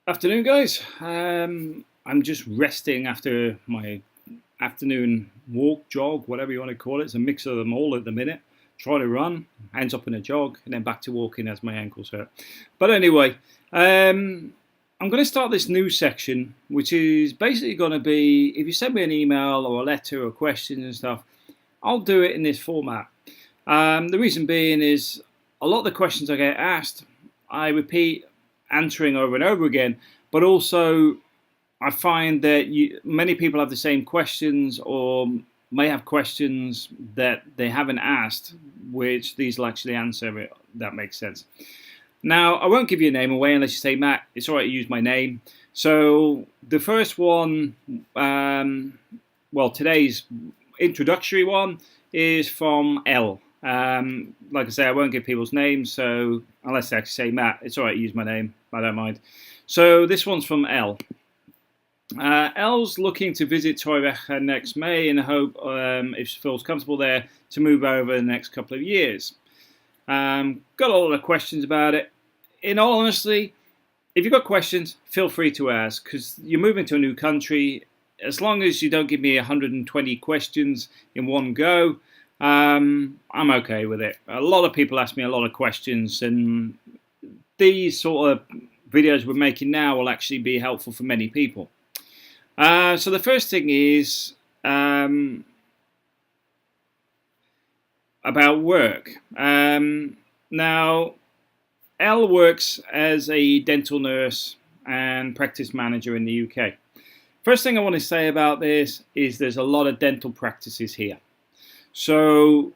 Afternoon, guys. I'm just resting after my afternoon walk, jog, whatever you want to call it. It's a mix of them all at the minute. Try to run, ends up in a jog, and then back to walking as my ankles hurt. But anyway, I'm going to start this new section, which is basically going to be if you send me an email or a letter or questions and stuff, I'll do it in this format. The reason being is a lot of the questions I get asked, I repeat answering over and over again, but also I find that many people have the same questions or may have questions that they haven't asked, which these will actually answer. If that makes sense. Now, I won't give you a name away unless you say, Matt, it's all right to use my name. So the first one, today's introductory one is from L. Like I say, I won't give people's names, so unless they actually say Matt, it's all right to use my name. I don't mind. So this one's from L. L's looking to visit Torrevieja next May and hope, if she feels comfortable there, to move over the next couple of years. Got a lot of questions about it. In all honesty, if you've got questions, feel free to ask, because you're moving to a new country. As long as you don't give me 120 questions in one go, I'm okay with it. A lot of people ask me a lot of questions, and these sort of videos we're making now will actually be helpful for many people. So the first thing is about work. Now, Elle works as a dental nurse and practice manager in the UK. First thing I want to say about this is there's a lot of dental practices here. So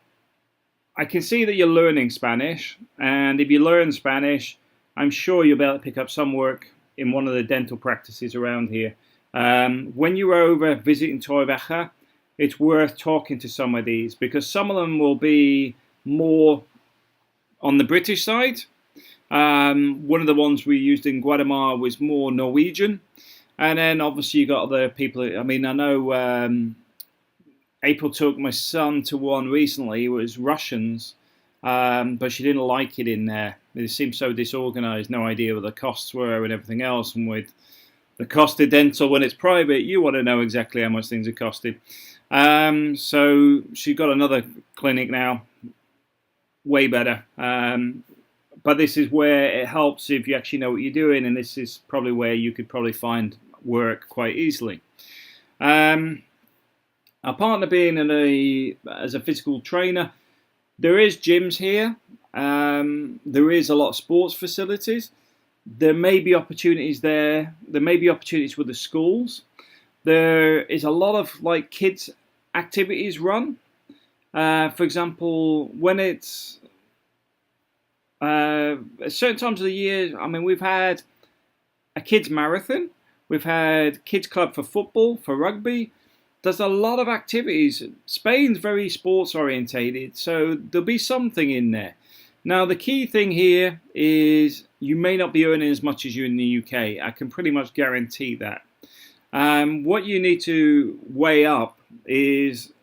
I can see that you're learning Spanish, and if you learn Spanish, I'm sure you'll be able to pick up some work in one of the dental practices around here. When you're over visiting Torrevieja, it's worth talking to some of these, because some of them will be more on the British side. One of the ones we used in Guatemala was more Norwegian. And then obviously you got other people. I mean, I know April took my son to one recently. It was Russians, but she didn't like it in there. It seemed so disorganized, no idea what the costs were and everything else. And with the cost of dental when it's private, you want to know exactly how much things are costing. So she got another clinic now, way better. But this is where it helps if you actually know what you're doing, and this is probably where you could probably find work quite easily. Our partner being as a physical trainer, there is gyms here. There is a lot of sports facilities. There may be opportunities there. There may be opportunities with the schools. There is a lot of kids activities run. For example, when it's at certain times of the year, I mean, we've had a kids marathon. We've had kids club for football, for rugby. There's a lot of activities. Spain's very sports orientated, so there'll be something in there. Now, the key thing here is you may not be earning as much as you in the UK. I can pretty much guarantee that. What you need to weigh up is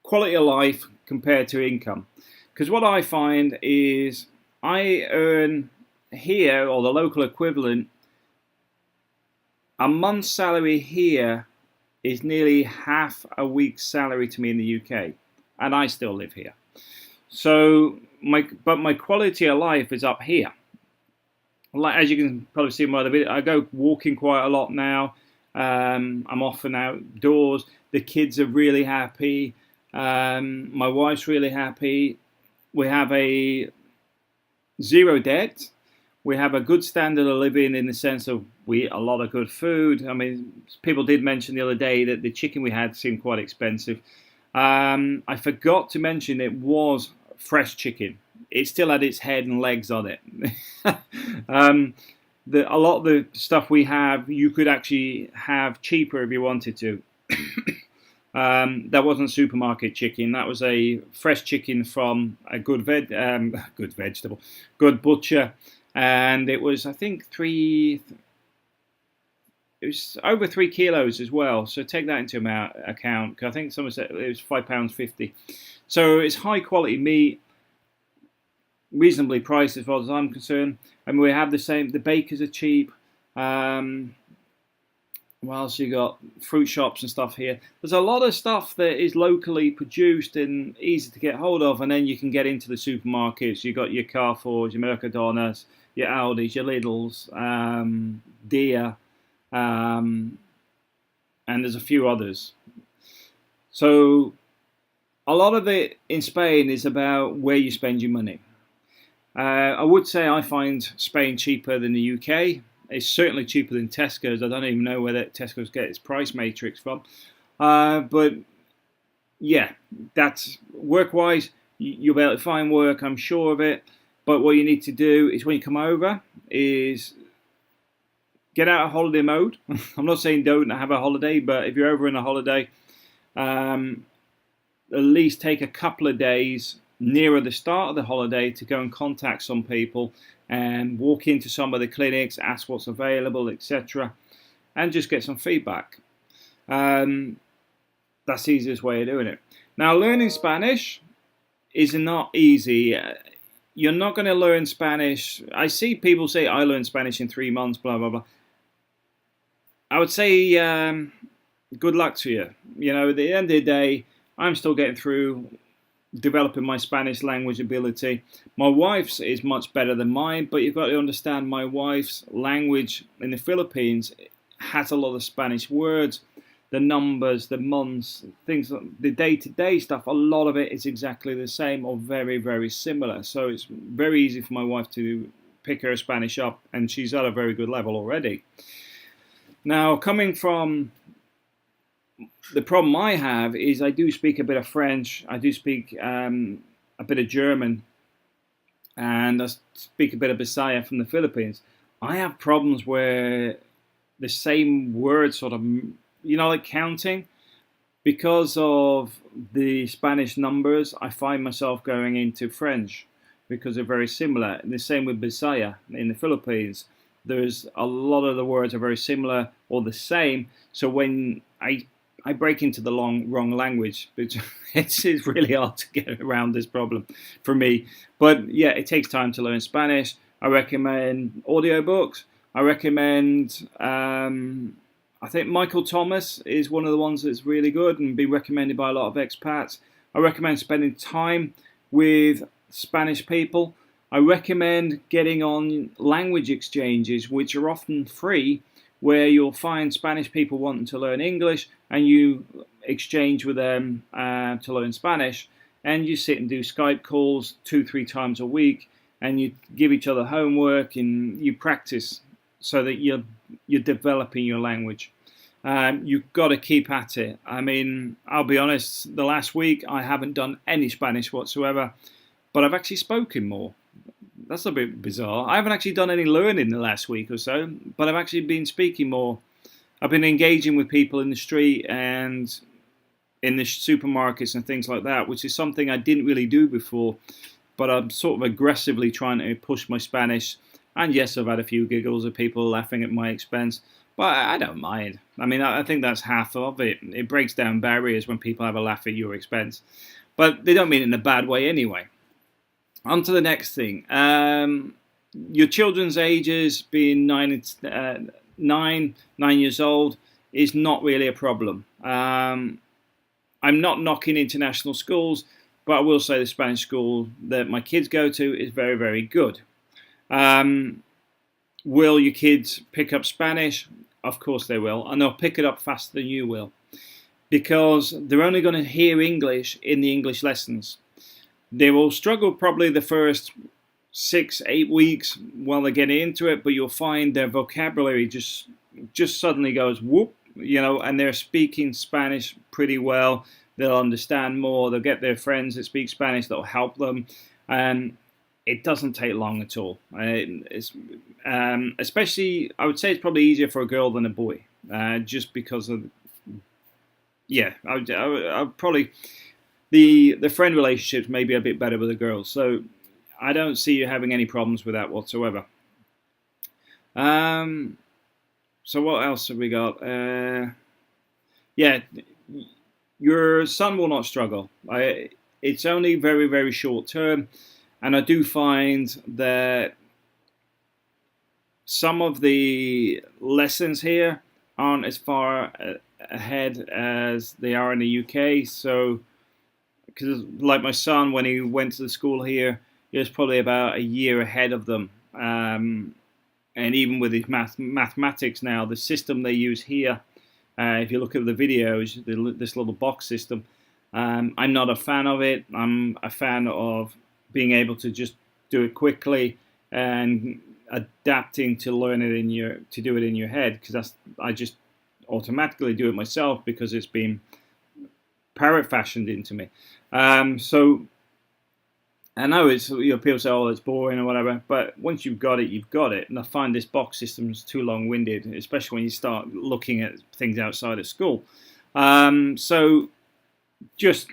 quality of life compared to income. Because what I find is I earn here, or the local equivalent, a month's salary here is nearly half a week's salary to me in the UK, and I still live here. So, my quality of life is up here. As you can probably see in my other video, I go walking quite a lot now. I'm often outdoors. The kids are really happy. My wife's really happy. We have a zero debt. We have a good standard of living in the sense of we eat a lot of good food. I mean, people did mention the other day that the chicken we had seemed quite expensive. I forgot to mention it was fresh chicken. It still had its head and legs on it. A lot of the stuff we have, you could actually have cheaper if you wanted to. That wasn't supermarket chicken. That was a fresh chicken from a good butcher, and it was, I think, it was over 3 kilos as well. So take that into account. Cause I think someone said it was £5.50. So it's high quality meat, reasonably priced as far as I'm concerned. I mean, we have the same. The bakers are cheap. Um, what else you got? Fruit shops and stuff here. There's a lot of stuff that is locally produced and easy to get hold of, and then you can get into the supermarkets. You got your Carrefours, your Mercadonas, your Aldi's, your Lidl's, Dia, and there's a few others. So a lot of it in Spain is about where you spend your money. I would say I find Spain cheaper than the UK. It's certainly cheaper than Tesco's. I don't even know where Tesco's get its price matrix from. But yeah, that's work-wise. You'll be able to find work, I'm sure of it. But what you need to do is when you come over is get out of holiday mode. I'm not saying don't have a holiday, but if you're over in a holiday, at least take a couple of days nearer the start of the holiday to go and contact some people and walk into some of the clinics, ask what's available, etc., and just get some feedback. That's the easiest way of doing it. Now, learning Spanish is not easy. You're not going to learn Spanish. I see people say, I learned Spanish in 3 months, blah, blah, blah. I would say, good luck to you. You know, at the end of the day, I'm still getting through developing my Spanish language ability. My wife's is much better than mine, but you've got to understand my wife's language in the Philippines has a lot of Spanish words, the numbers, the months, things, the day-to-day stuff, a lot of it is exactly the same or very, very similar. So it's very easy for my wife to pick her Spanish up, and she's at a very good level already. Now, coming from the problem I have is I do speak a bit of French, I do speak a bit of German, and I speak a bit of Bisaya from the Philippines. I have problems where the same words sort of, like counting, because of the Spanish numbers, I find myself going into French because they're very similar. And the same with Bisaya in the Philippines. There's a lot of the words are very similar or the same. So when I break into the wrong language, it's really hard to get around this problem for me. But yeah, it takes time to learn Spanish. I recommend audiobooks. I recommend, I think Michael Thomas is one of the ones that's really good and been recommended by a lot of expats. I recommend spending time with Spanish people. I recommend getting on language exchanges, which are often free, where you'll find Spanish people wanting to learn English and you exchange with them to learn Spanish, and you sit and do Skype calls 2-3 times a week, and you give each other homework and you practice so that you're developing your language. You've got to keep at it. I mean, I'll be honest, the last week I haven't done any Spanish whatsoever, but I've actually spoken more. That's a bit bizarre. I haven't actually done any learning the last week or so, but I've actually been speaking more. I've been engaging with people in the street and in the supermarkets and things like that, which is something I didn't really do before, but I'm sort of aggressively trying to push my Spanish. And yes, I've had a few giggles of people laughing at my expense, but I don't mind. I mean, I think that's half of it. It breaks down barriers when people have a laugh at your expense, but they don't mean it in a bad way anyway. On to the next thing. Your children's ages being 9 years old is not really a problem. I'm not knocking international schools, but I will say the Spanish school that my kids go to is very, very good. Will your kids pick up Spanish? Of course they will, and they'll pick it up faster than you will, because they're only going to hear English in the English lessons. They will struggle probably the first 6-8 weeks while they're getting into it, but you'll find their vocabulary just suddenly goes whoop, and they're speaking Spanish pretty well. They'll understand more. They'll get their friends that speak Spanish that'll help them, and it doesn't take long at all. Especially, I would say it's probably easier for a girl than a boy, just because of, I probably. The friend relationships may be a bit better with the girls, so I don't see you having any problems with that whatsoever. So what else have we got? Your son will not struggle. It's only very, very short term, and I do find that some of the lessons here aren't as far ahead as they are in the UK. So, because like my son, when he went to the school here, he was probably about a year ahead of them. And even with his mathematics now, the system they use here, if you look at the videos, this little box system, I'm not a fan of it. I'm a fan of being able to just do it quickly and adapting to learn it to do it in your head, because I just automatically do it myself because it's been parrot fashioned into me. So I know it's, people say, oh, it's boring or whatever, but once you've got it, you've got it. And I find this box system is too long-winded, especially when you start looking at things outside of school. So just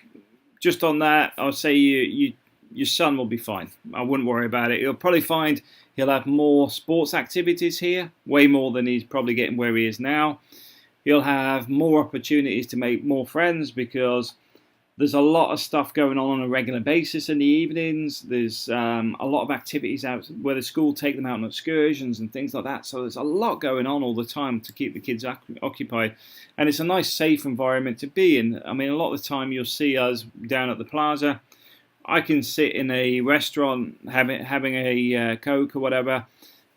on that, I would say your son will be fine. I wouldn't worry about it. You'll probably find he'll have more sports activities here, way more than he's probably getting where he is now. He'll have more opportunities to make more friends because there's a lot of stuff going on a regular basis in the evenings. There's a lot of activities out where the school take them out on excursions and things like that. So there's a lot going on all the time to keep the kids occupied. And it's a nice, safe environment to be in. I mean, a lot of the time you'll see us down at the plaza. I can sit in a restaurant having a Coke or whatever,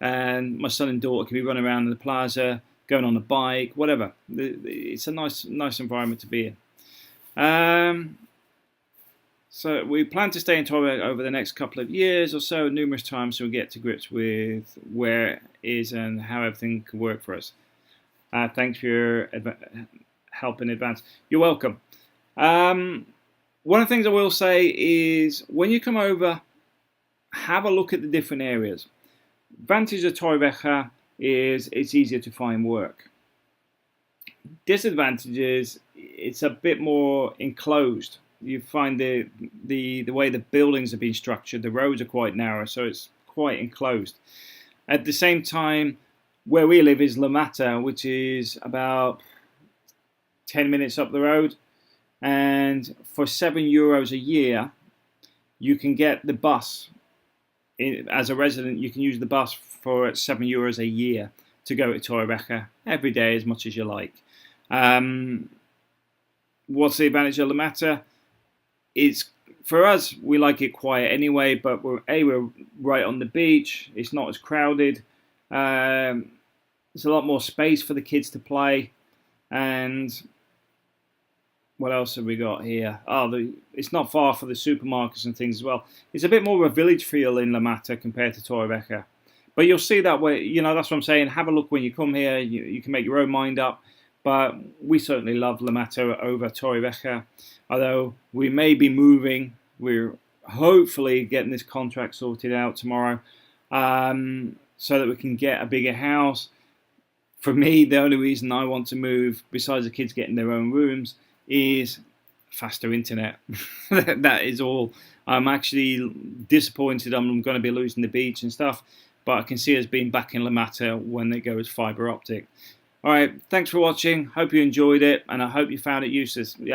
and my son and daughter can be running around in the plaza, going on a bike, whatever. It's a nice environment to be in. So we plan to stay in Torrebeka over the next couple of years or so, numerous times, so we get to grips with where it is and how everything can work for us. Thanks for your help in advance. You're welcome. One of the things I will say is when you come over, have a look at the different areas. Advantage of Torrebeka is it's easier to find work. Disadvantage is it's a bit more enclosed. You find the way the buildings have been structured, the roads are quite narrow, so it's quite enclosed. At the same time, where we live is La Mata, which is about 10 minutes up the road. And for €7 a year, you can get the bus. As a resident, you can use the bus for €7 a year to go to Torrebeka every day as much as you like. What's the advantage of La Mata? It's, for us, we like it quiet anyway, but we're right on the beach. It's not as crowded. There's a lot more space for the kids to play. And what else have we got here? It's not far for the supermarkets and things as well. It's a bit more of a village feel in La Mata compared to Torrebeka. But you'll see that way, that's what I'm saying. Have a look when you come here. You can make your own mind up. But we certainly love La Mata over Torrebeka. Although we may be moving. We're hopefully getting this contract sorted out tomorrow so that we can get a bigger house. For me, the only reason I want to move, besides the kids getting their own rooms, is faster internet. That is all. I'm actually disappointed I'm going to be losing the beach and stuff, but I can see us being back in La Mata when it goes fibre optic. Alright, thanks for watching. Hope you enjoyed it, and I hope you found it useful.